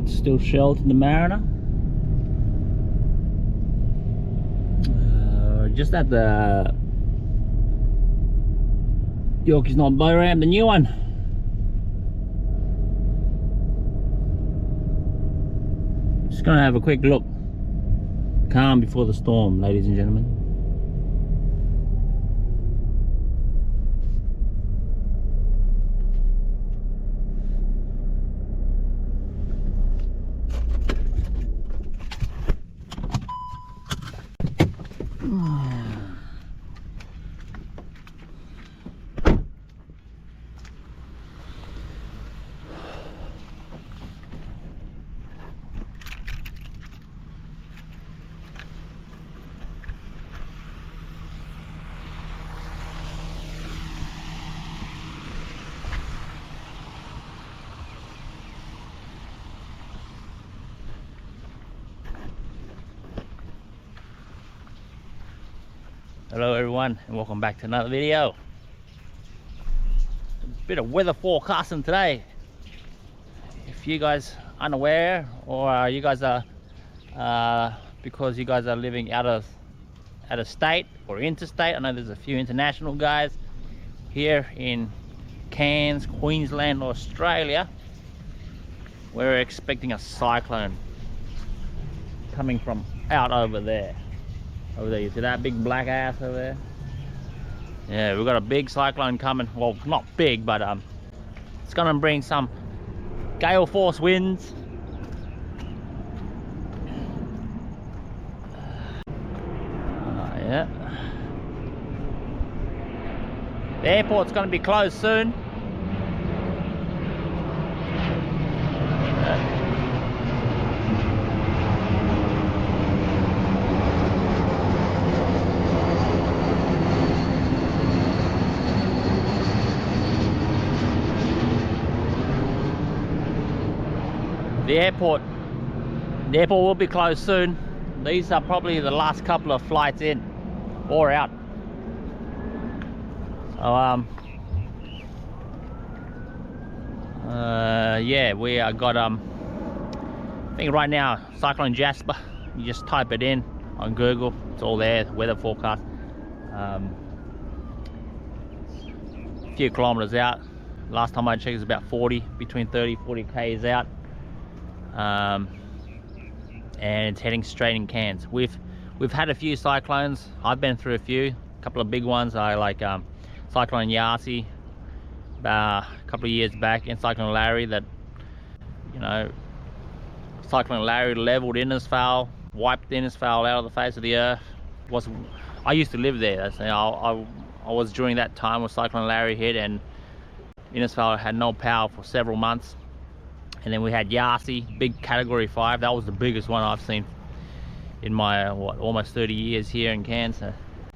it's still sheltered, the Mariner. Just at the Yorkie's not boat ramp, the new one. Just gonna have a quick look. Calm before the storm, ladies and gentlemen. Hello everyone, and welcome back to another video. A bit of weather forecasting today. If you guys unaware, or you guys are because you guys are living out of state or interstate, I know there's a few international guys here in Cairns, Queensland, Australia. We're expecting a cyclone coming from out over there. Over there, you see that big black ass over there? Yeah, we've got a big cyclone coming. Well, not big, but it's gonna bring some gale force winds. Yeah. The airport's gonna be closed soon. The airport will be closed soon. These are probably the last couple of flights in or out. So yeah, we got I think right now Cyclone Jasper. You just type it in on Google, it's all there, weather forecast. A few kilometers out. Last time I checked, it was about 40, between 30-40 k's out. And it's heading straight in Cairns. We've had a few cyclones. I've been through a couple of big ones. I like Cyclone Yasi a couple of years back, and Cyclone Larry. That, you know, Cyclone Larry leveled Innisfail, wiped Innisfail out of the face of the earth. I used to live there. That's, you know, I was during that time when Cyclone Larry hit, and Innisfail had no power for several months. And then we had Yasi, big category 5. That was the biggest one I've seen in my almost 30 years here in Cairns. It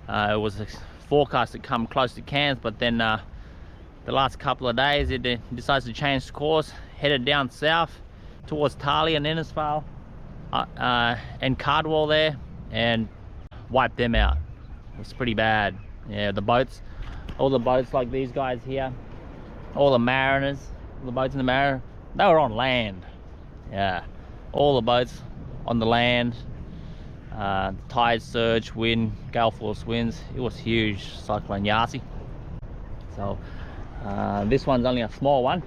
was forecast to come close to Cairns, but then the last couple of days it decides to change course, headed down south towards Tarlee and Innisfail and Cardwell there, and wiped them out. It was pretty bad. Yeah, the boats, all the boats like these guys here, all the Mariners, the boats in the Mariner, they were on land. Yeah, all the boats on the land. Tide surge, wind, gale force winds. It was huge, Cyclone Yasi. So this one's only a small one,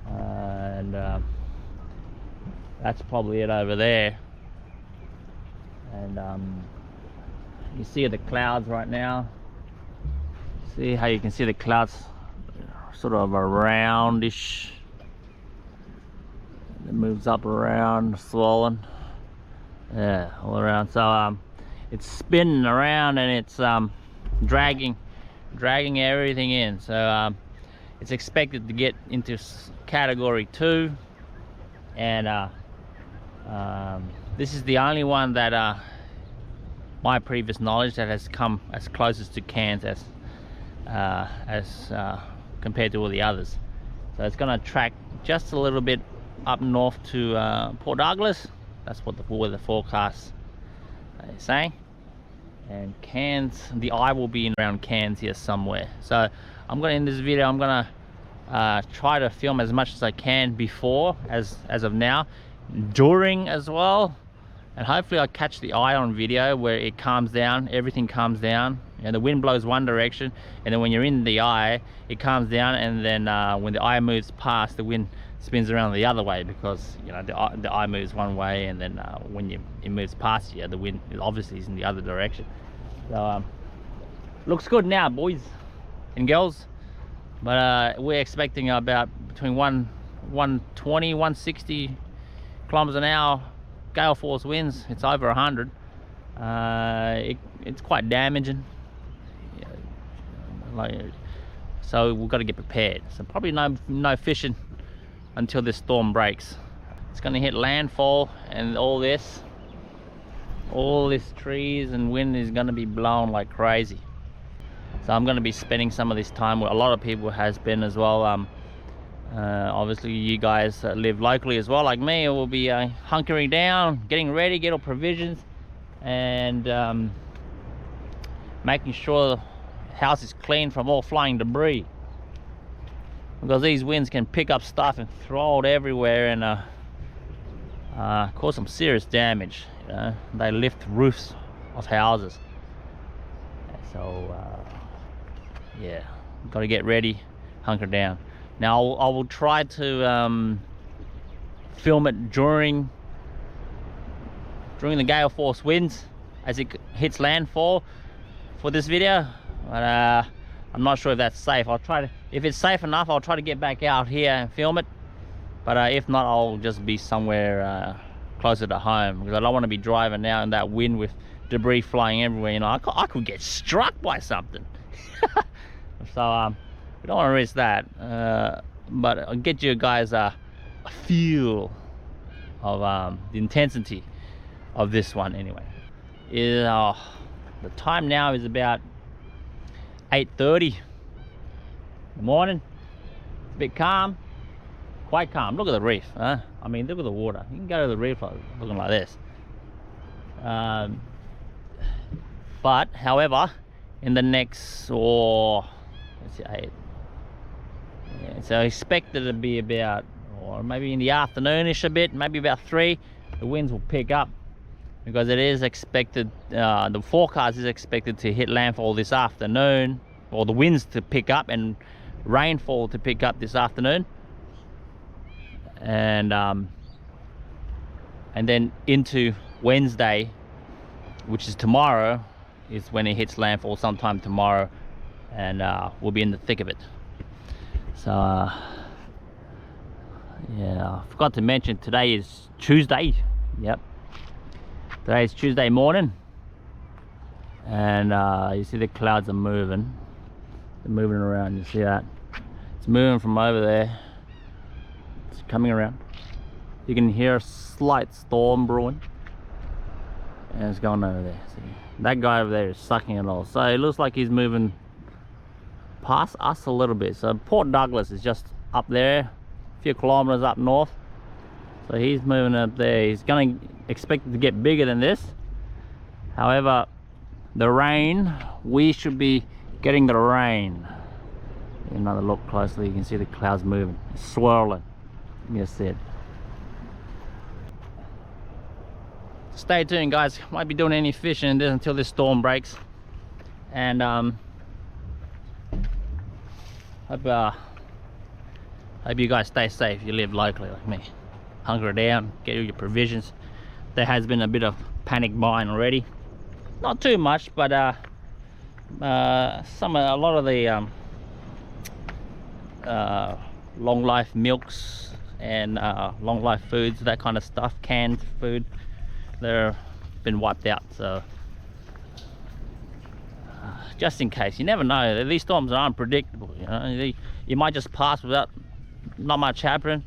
and that's probably it over there. And you see the clouds right now. See how you can see the clouds, sort of a roundish. It moves up around, swollen, yeah, all around. So it's spinning around, and it's dragging everything in. So it's expected to get into category 2, and this is the only one that my previous knowledge that has come as closest to Cairns as compared to all the others. So it's going to track just a little bit up north to Port Douglas. That's what the weather forecast is saying. And Cairns, the eye will be in around Cairns here somewhere. So I'm going to end this video. I'm going to try to film as much as I can before, as of now, during as well, and hopefully I catch the eye on video where it calms down, everything calms down. You know, the wind blows one direction, and then when you're in the eye, it calms down, and then when the eye moves past, the wind spins around the other way, because you know the eye moves one way, and then when it moves past you, the wind obviously is in the other direction. So looks good now, boys and girls, but we're expecting about between 120 160 kilometers an hour gale force winds. It's over 100. It's quite damaging, so we've got to get prepared. So probably no fishing until this storm breaks. It's going to hit landfall, and all this trees and wind is going to be blown like crazy. So I'm going to be spending some of this time where a lot of people has been as well. Obviously you guys that live locally as well, like me, will be hunkering down, getting ready, get all provisions, and making sure the house is clean from all flying debris, because these winds can pick up stuff and throw it everywhere, and cause some serious damage. You know? They lift roofs of houses. So yeah, got to get ready, hunker down. Now I will try to film it during the gale force winds as it hits landfall for this video, but I'm not sure if that's safe. I'll try to, if it's safe enough, I'll try to get back out here and film it, but if not, I'll just be somewhere closer to home, because I don't want to be driving now in that wind with debris flying everywhere. You know, I could get struck by something. So we don't want to risk that, but I'll get you guys a feel of the intensity of this one. Anyway, the time now is about 8:30 in the morning. It's a bit calm, quite calm. Look at the reef, huh? I mean, look at the water. You can go to the reef looking like this. But however, in the next, let's see, 8. Yeah, so I expect it to be about, or maybe in the afternoonish a bit, maybe about 3, the winds will pick up, because it is expected, the forecast is expected to hit landfall this afternoon, or the winds to pick up and rainfall to pick up this afternoon, and then into Wednesday, which is tomorrow, is when it hits landfall sometime tomorrow, and we'll be in the thick of it. So yeah, I forgot to mention today is Tuesday. Yep, today is Tuesday morning, and you see the clouds are moving. They're moving around. You see that? It's moving from over there. It's coming around. You can hear a slight storm brewing, and it's going over there. See, that guy over there is sucking it all. So it looks like he's moving past us a little bit. So Port Douglas is just up there, a few kilometers up north. So he's moving up there. He's going to expect it to get bigger than this. However, the rain, we should be getting the rain. Another look closely, you can see the clouds moving, it's swirling. Like I said. Stay tuned, guys. Won't be doing any fishing until this storm breaks, and hope you guys stay safe. You live locally like me. Hunker down, get your provisions. There has been a bit of panic buying already, not too much, but a lot of the long life milks and long life foods, that kind of stuff, canned food, they're been wiped out. So just in case, you never know, these storms are unpredictable. You know, you might just pass without not much happening,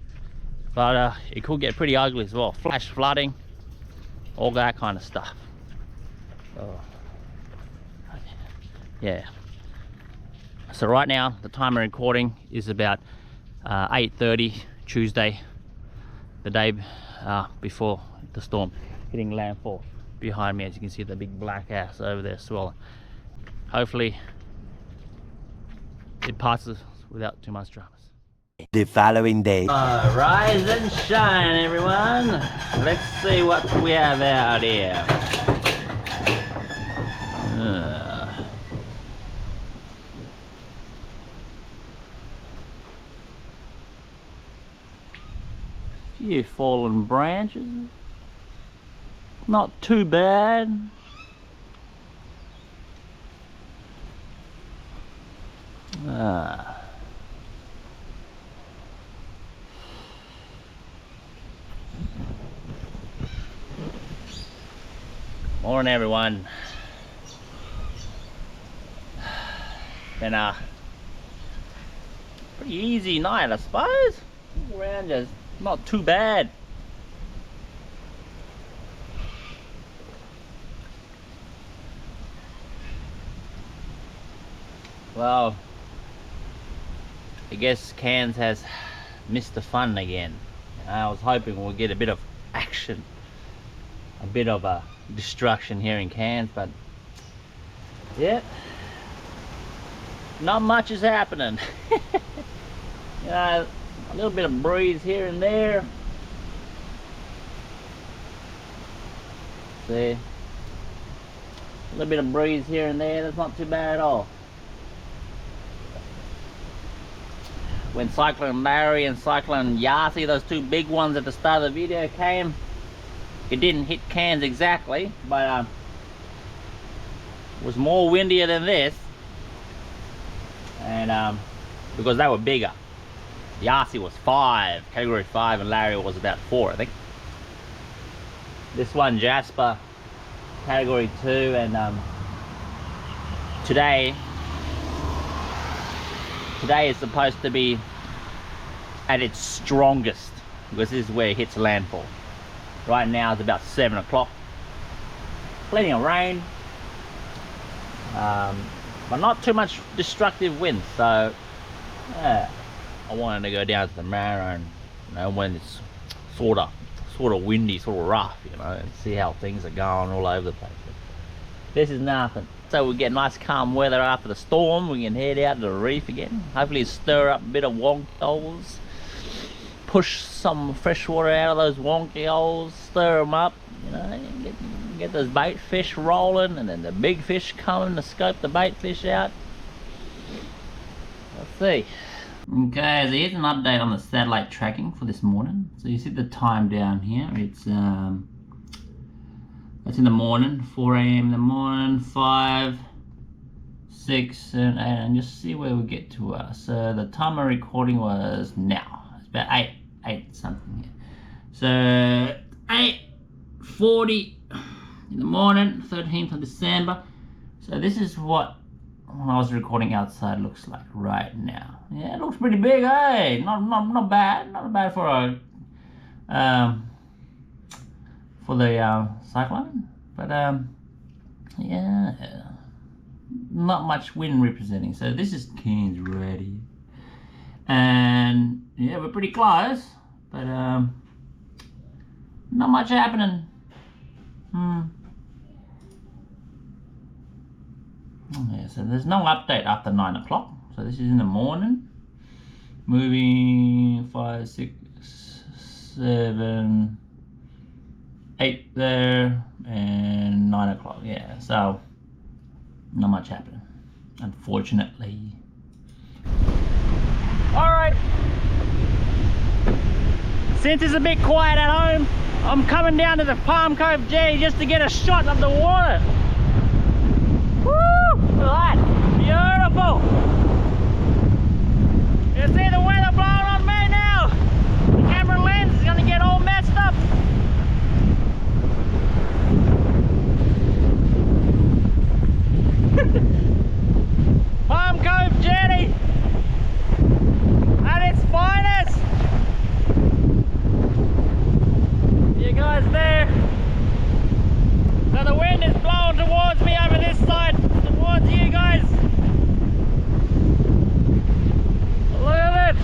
but it could get pretty ugly as well. Flash flooding, all that kind of stuff. So yeah, so right now the time I'm recording is about 8:30 Tuesday, the day before the storm hitting landfall. Behind me, as you can see, the big black ass over there swelling. Hopefully it passes without too much dramas. The following day. Rise and shine, everyone. Let's see what we have out here. Few fallen branches. Not too bad. Morning, everyone. Been a pretty easy night, I suppose. Around just not too bad. Well, I guess Cairns has missed the fun again. I was hoping we'll get a bit of action, a bit of a destruction here in Cairns, but yeah, not much is happening. You know, a little bit of breeze here and there. See, a little bit of breeze here and there. That's not too bad at all. When Cyclone Larry and Cyclone Yasi, those two big ones at the start of the video, came, it didn't hit Cairns exactly, but it was more windier than this, and because they were bigger. Yasi was 5, category 5, and Larry was about 4, I think. This one, Jasper, category 2, and today is supposed to be at its strongest, because this is where it hits landfall. Right now it's about 7 o'clock. Plenty of rain, but not too much destructive wind. So yeah, I wanted to go down to the Marrow, and you know, when it's sort of windy, sort of rough, you know, and see how things are going all over the place. But this is nothing. So we get nice calm weather after the storm. We can head out to the reef again. Hopefully stir up a bit of wonky holes, push some fresh water out of those wonky holes, stir them up, you know, get those bait fish rolling, and then the big fish coming to scope the bait fish out. Let's see. Okay, so here's an update on the satellite tracking for this morning. So you see the time down here. It's that's in the morning, 4 a.m. in the morning, 5, 6, 7, 8, and just see where we get to. So the time of recording was now. It's about 8 something here. So 8:40 in the morning, 13th of December. So this is what when I was recording outside looks like right now. Yeah, it looks pretty big, eh? Not bad. Not bad for a cyclone, but yeah, not much wind representing. So this is Cairns ready, and yeah, we're pretty close, but not much happening. Yeah, so there's no update after 9 o'clock. So this is in the morning, moving 5, 6, 7, 8 there, and 9 o'clock. Yeah, so not much happening, unfortunately. Alright, since it's a bit quiet at home, I'm coming down to the Palm Cove jetty just to get a shot of the water. Woo! Look at that, beautiful. You see the weather blowing on me now. The camera lens is gonna get all messed up. Palm Cove jetty at its finest. You guys there? So the wind is blowing towards me over this side, towards you guys. Look at it.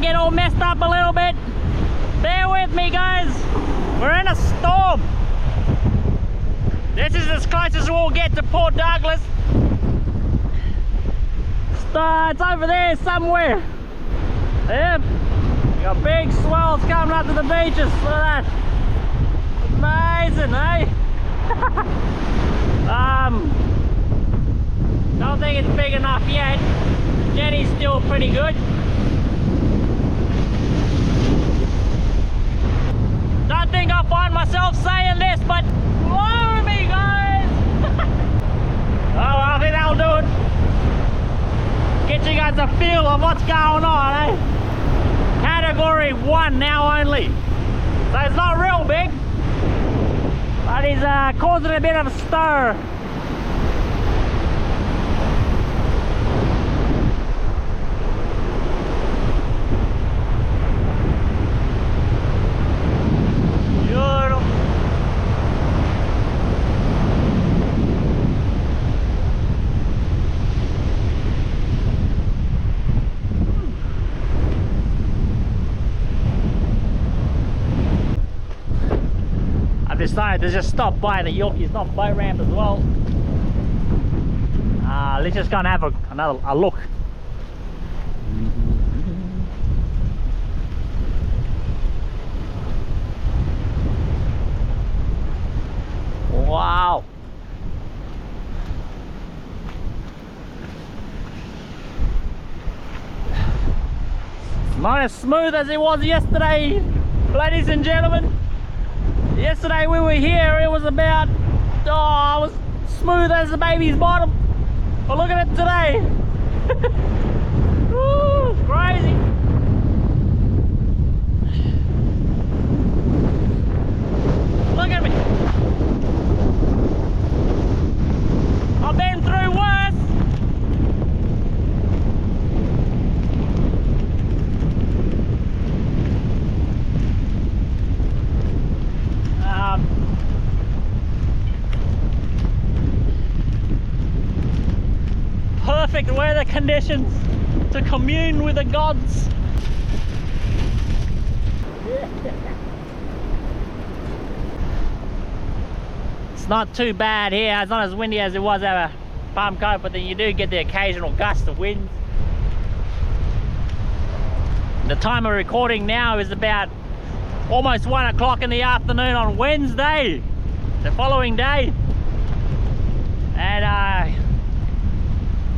might get all messed up a little bit. Bear with me, guys. We're in a storm. This is as close as we'll get to Port Douglas. It's over there somewhere. Yep. We got big swells coming up to the beaches. Look at that. Amazing, eh? Don't think it's big enough yet. Jetty's still pretty good. Don't think I'll find myself saying this, but blow me, guys! Oh, I think that'll do it. Get you guys a feel of what's going on, eh? Category 1 now only. So it's not real big, but he's causing a bit of a stir. Decided to just stop by the Yorkie's not boat ramp as well. Let's just go and have a look. Wow. It's not as smooth as it was yesterday, ladies and gentlemen. Yesterday we were here, it was about, it was smooth as the baby's bottom. But look at it today. Ooh, it's crazy. Look at me. I've been through worse. Perfect weather conditions to commune with the gods. It's not too bad here, it's not as windy as it was at Palm Cove, but then you do get the occasional gust of wind. The time of recording now is about almost 1 o'clock in the afternoon on Wednesday, the following day, and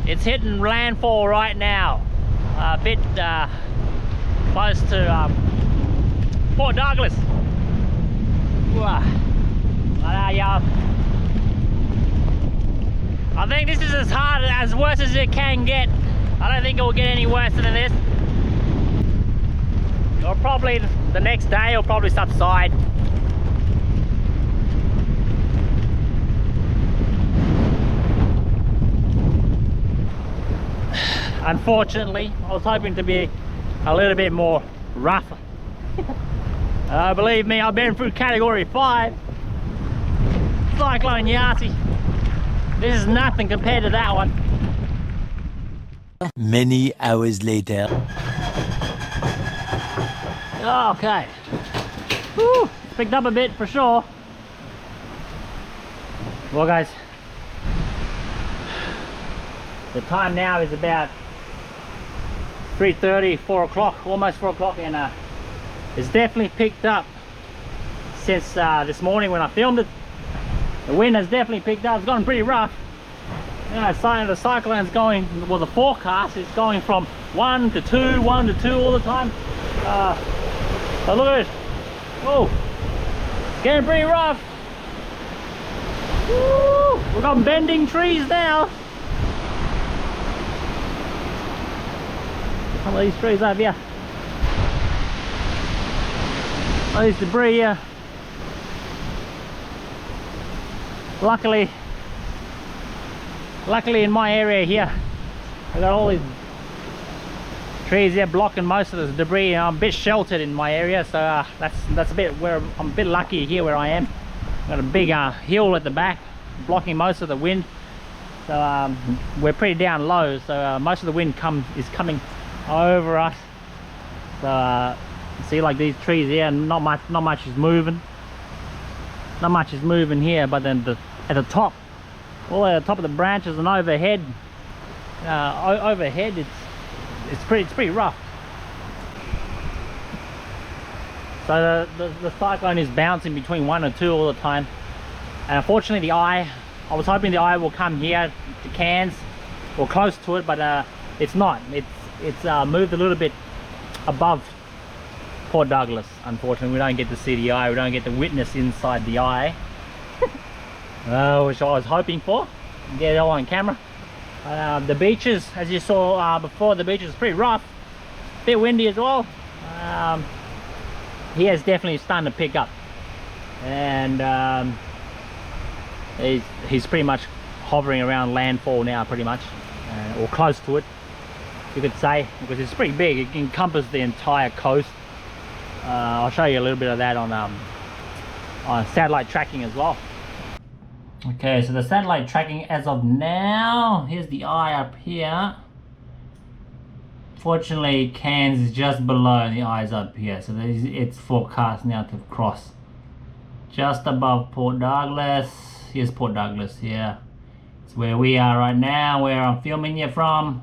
it's hitting landfall right now, a bit close to Port Douglas. I think this is as worse as it can get. I don't think it will get any worse than this. Or probably the next day it'll probably subside. Unfortunately, I was hoping to be a little bit more rough. Believe me, I've been through category 5. Cyclone Yasi. This is nothing compared to that one. Many hours later. Okay. Whew, picked up a bit for sure. Well guys, the time now is about 3:30, 4 o'clock, almost 4 o'clock, and it's definitely picked up since this morning when I filmed it. The wind has definitely picked up. It's gotten pretty rough. You know, the cyclone's going, well, the forecast is going from 1 to 2, 1 to 2 all the time. So look at it. Oh, getting pretty rough. Woo, we've got bending trees now. Some of these trees over here. All this debris here. Luckily in my area here, I got all these trees here blocking most of the debris. I'm a bit sheltered in my area, so that's a bit where I'm a bit lucky here where I am. Got a big hill at the back blocking most of the wind, so we're pretty down low, so most of the wind is coming over us. So see, like these trees here, not much is moving. Not much is moving here, but then at the top, all at the top of the branches and overhead, it's pretty rough. So the cyclone is bouncing between 1 and 2 all the time, and unfortunately I was hoping the eye will come here to Cairns or close to it, but it's not. It's moved a little bit above Port Douglas. Unfortunately, we don't get to see the eye. We don't get to witness inside the eye, which I was hoping for. Get it all on camera. The beaches, as you saw before, the beach is pretty rough, a bit windy as well. He is definitely starting to pick up, and he's pretty much hovering around landfall now, pretty much, or close to it, you could say, because it's pretty big. It encompasses the entire coast. I'll show you a little bit of that on satellite tracking as well. Okay, so the satellite tracking as of now, here's the eye up here. Fortunately, Cairns is just below, the eye's up here, so it's forecast now to cross just above Port Douglas. Here's Port Douglas here. It's where we are right now, where I'm filming you from.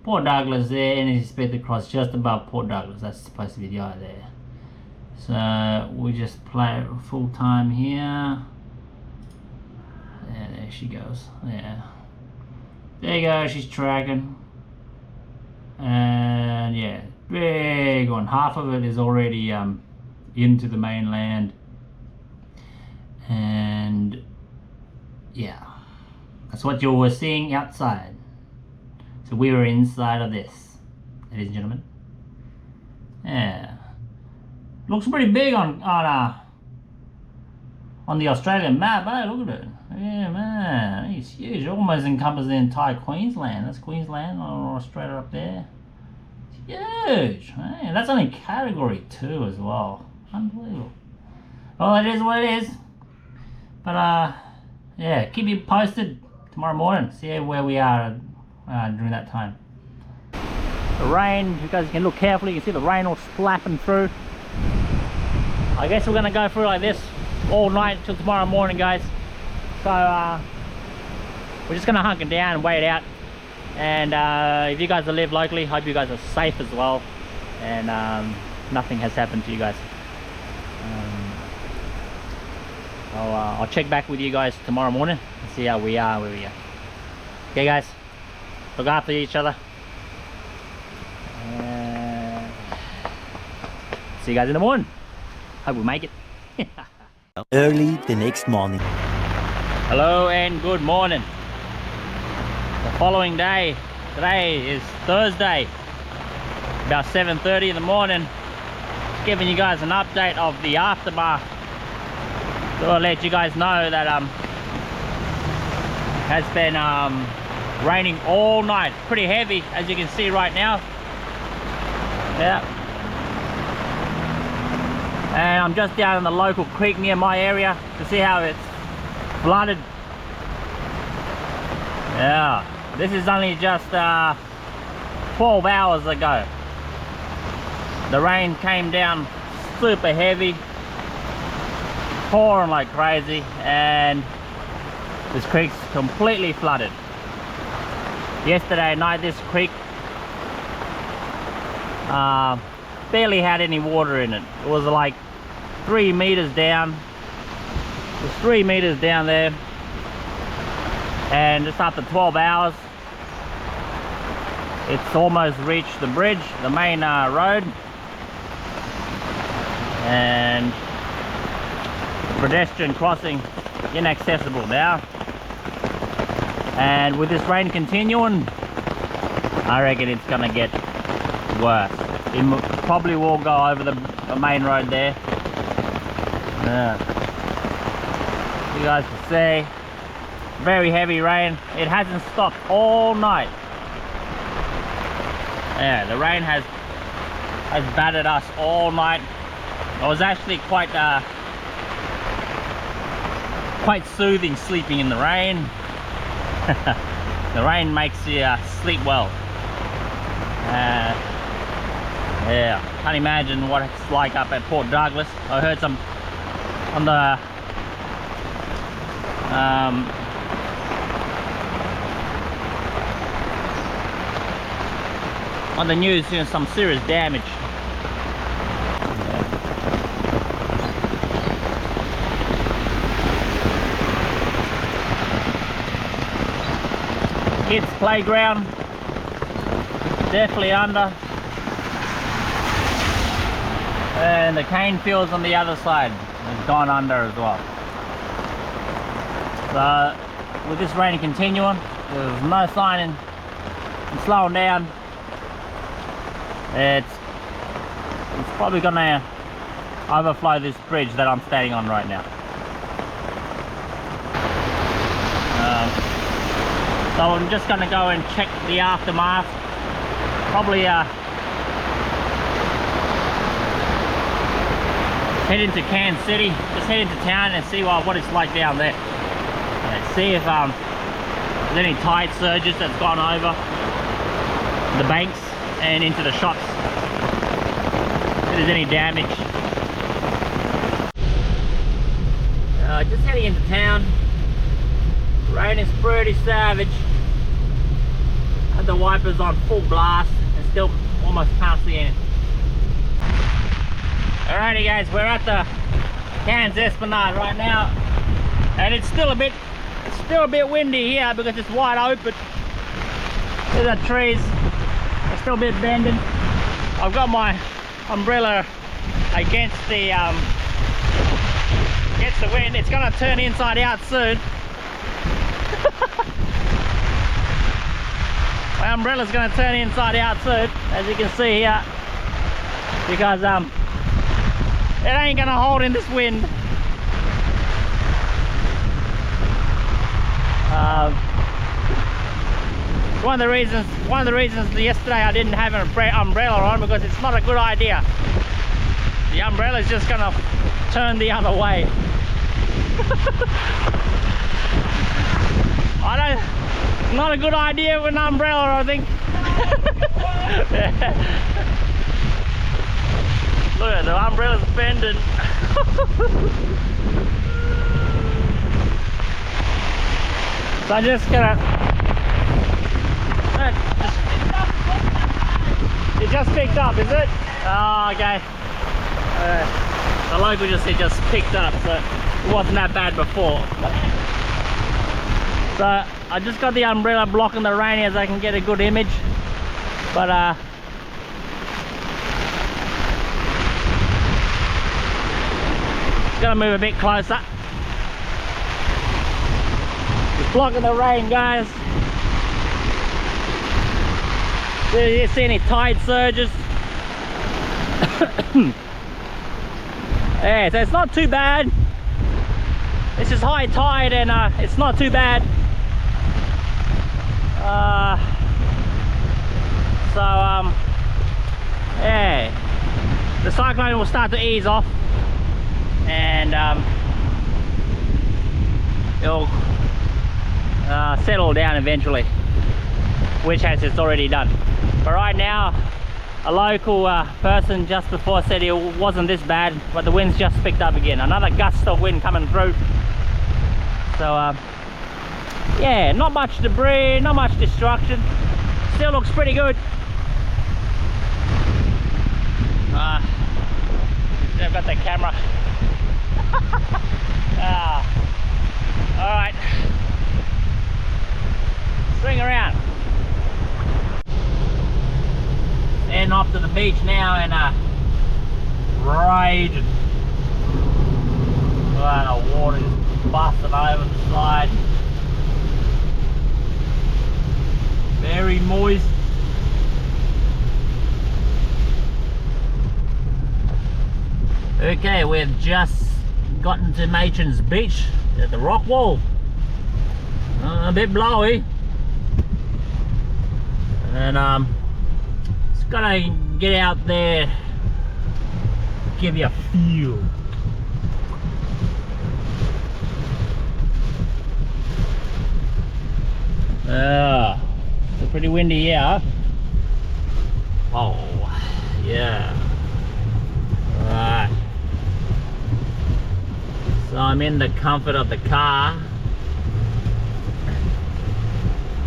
Port Douglas there, and it's expected to cross just above Port Douglas. That's supposed to be the eye there. So we just play it full time here. Yeah, there she goes. Yeah, there you go. She's tracking. And yeah, big one. Half of it is already into the mainland, and yeah, that's what you were seeing outside. So we were inside of this, ladies and gentlemen. Yeah, looks pretty big on the Australian map. Hey, look at it. Yeah, man, it's huge. It almost encompasses the entire Queensland. That's Queensland or Australia up there. It's huge. Man, that's only category 2 as well. Unbelievable. Well, it is what it is. But yeah, keep you posted tomorrow morning. See where we are during that time. The rain, you guys can look carefully. You can see the rain all slapping through. I guess we're gonna go through like this all night till tomorrow morning, guys. So we're just gonna hunker down and wait it out. And if you guys live locally, hope you guys are safe as well, and nothing has happened to you guys. I'll check back with you guys tomorrow morning and see how we are, where we are. Okay, guys, look after each other. See you guys in the morning. Hope we make it. Early the next morning. Hello and good morning. The following day, today is Thursday, about 7:30 in the morning. Just giving you guys an update of the aftermath. So I'll let you guys know that has been raining all night, pretty heavy, as you can see right now. Yeah. And I'm just down in the local creek near my area to see how it's flooded. Yeah, this is only just 12 hours ago. The rain came down super heavy, pouring like crazy, and this creek's completely flooded. Yesterday night this creek barely had any water in it. It was like 3 meters down. It was 3 meters down there, and just after 12 hours it's almost reached the bridge, the main road, and the pedestrian crossing inaccessible now. And with this rain continuing, I reckon it's gonna get worse. It probably will go over the main road there. You guys can see, very heavy rain. It hasn't stopped all night. Yeah, the rain has battered us all night. It was actually quite soothing sleeping in the rain. The rain makes you sleep well. Yeah, can't imagine what it's like up at Port Douglas. I heard some on the news, you know, some serious damage. Kids' playground, definitely under. And the cane fields on the other side has gone under as well. So with this rain continuing, there's no sign in slowing down. It's probably gonna overflow this bridge that I'm standing on right now. So I'm just gonna go and check the aftermath. Probably head into Kansas City, just head into town and see what it's like down there. See if there's any tide surges that's gone over the banks and into the shops. If there's any damage. Just heading into town. Rain is pretty savage. Had the wipers on full blast and still almost can't see anything. Alrighty guys, we're at the Cairns Esplanade right now, and it's still a bit windy here because it's wide open. There's the trees, they're still a bit bending. I've got my umbrella against the wind. It's gonna turn inside out soon. My umbrella's gonna turn inside out soon, as you can see here, because it ain't gonna hold in this wind. One of the reasons yesterday I didn't have an umbrella on, because it's not a good idea. The umbrella is just gonna turn the other way. Not a good idea with an umbrella, I think. Look at the umbrella's bending. So I'm just gonna. It just picked up, is it? Oh, okay. The local just said just picked up, so it wasn't that bad before. So I just got the umbrella blocking the rain as I can get a good image, but it's gonna move a bit closer. It's blocking the rain, guys. Do you see any tide surges? Yeah, so it's not too bad. This is high tide and it's not too bad. Yeah, the cyclone will start to ease off, and it'll settle down eventually, which has it's already done. But right now, a local person just before said it wasn't this bad, but the wind's just picked up again. Another gust of wind coming through. So yeah, not much debris, not much destruction. Still looks pretty good. I've got the camera. Alright. Swing around. Heading off to the beach now and raging. The water's busting over the side. Very moist. Okay, we've just gotten to Matron's Beach at the rock wall. A bit blowy. And just gotta get out there, give you a feel. It's pretty windy here. Oh, Yeah. Alright. So I'm in the comfort of the car.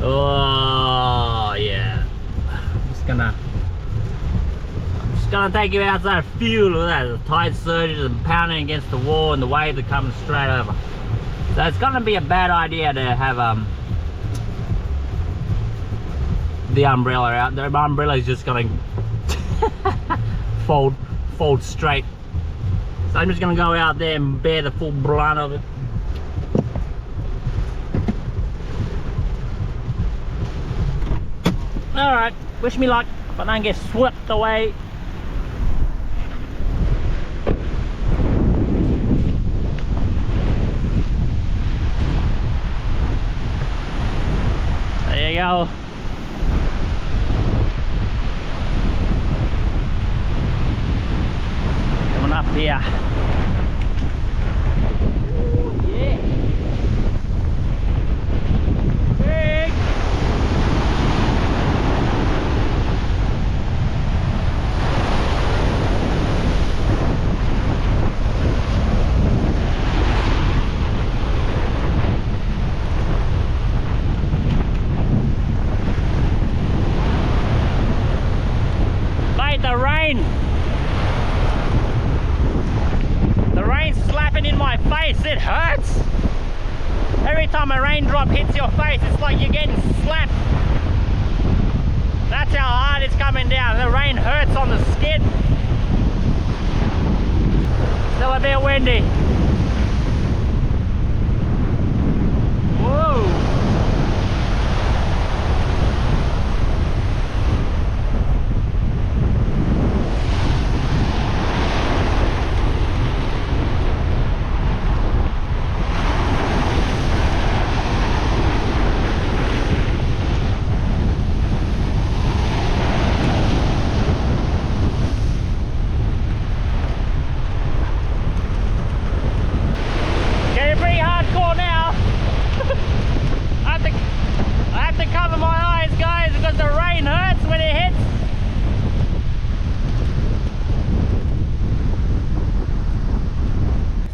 Oh yeah. I'm just gonna take you outside, feel that the tide surges and pounding against the wall and the wave that comes straight over. So it's gonna be a bad idea to have the umbrella out. The umbrella is just gonna fold straight. So I'm just gonna go out there and bear the full brunt of it. Alright, wish me luck if I don't get swept away. There you go. Coming up here. Ooh, yeah. Big. The rain's slapping in my face. It hurts. Every time a raindrop hits your face, it's like you're getting slapped. That's how hard it's coming down. The rain hurts on the skin. Still a bit windy. Whoa.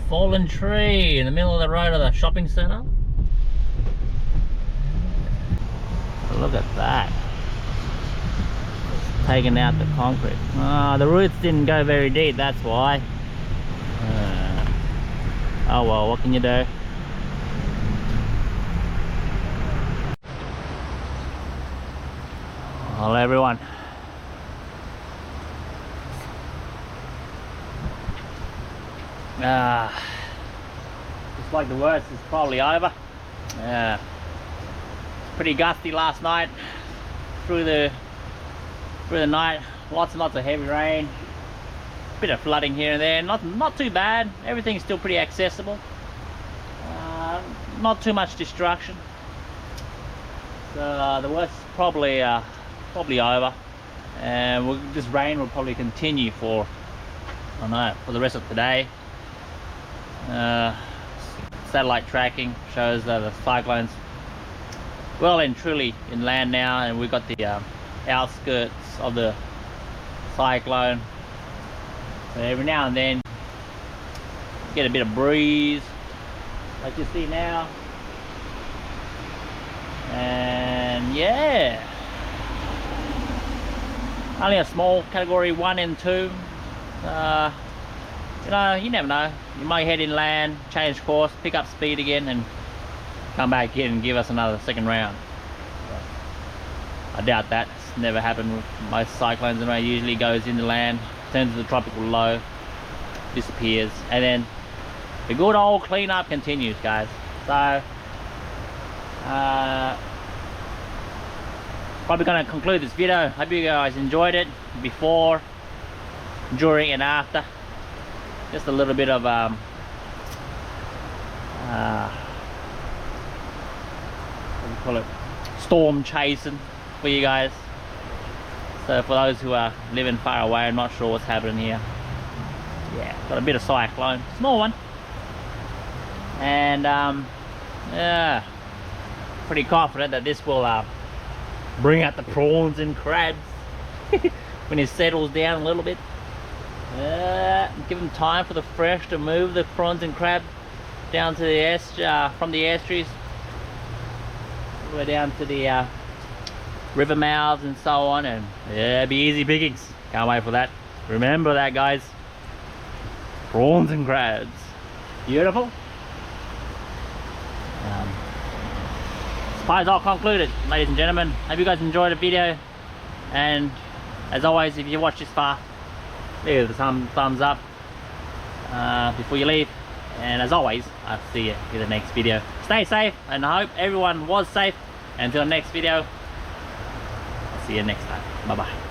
Fallen tree in the middle of the road of the shopping centre. Look at that. It's taking out the concrete. The roots didn't go very deep, that's why. Oh well, what can you do? Hello everyone. Looks like the worst is probably over. Pretty gusty last night. Through the night, lots and lots of heavy rain. Bit of flooding here and there. Not too bad. Everything's still pretty accessible. Not too much destruction. So the worst is probably over, and this rain will probably continue for, I don't know, for the rest of today. Satellite tracking shows the cyclone's well and truly inland now, and we've got the outskirts of the cyclone. So every now and then get a bit of breeze like you see now, and yeah, only a small category 1 and 2. You know, you never know, you might head inland, change course, pick up speed again, and come back in and give us another second round. I doubt that. It's never happened with most cyclones. Anyway, usually goes into land, turns to the tropical low, disappears, and then the good old cleanup continues, guys. So probably going to conclude this video. Hope you guys enjoyed it before, during, and after. Just a little bit of what do you call it, storm chasing for you guys. So for those who are living far away, I'm not sure what's happening here. Yeah, got a bit of cyclone, small one, and yeah, pretty confident that this will bring out the prawns and crabs when it settles down a little bit. Give them time for the fresh to move the prawns and crab down to the from the estuaries, all the way down to the river mouths and so on, and yeah, be easy pickings. Can't wait for that. Remember that, guys. Prawns and crabs. Beautiful. Supply is all concluded, ladies and gentlemen. Hope you guys enjoyed the video, and as always, if you watch this far, leave the thumbs up before you leave, and as always, I'll see you in the next video. Stay safe, and I hope everyone was safe. Until the next video, I'll see you next time. Bye bye.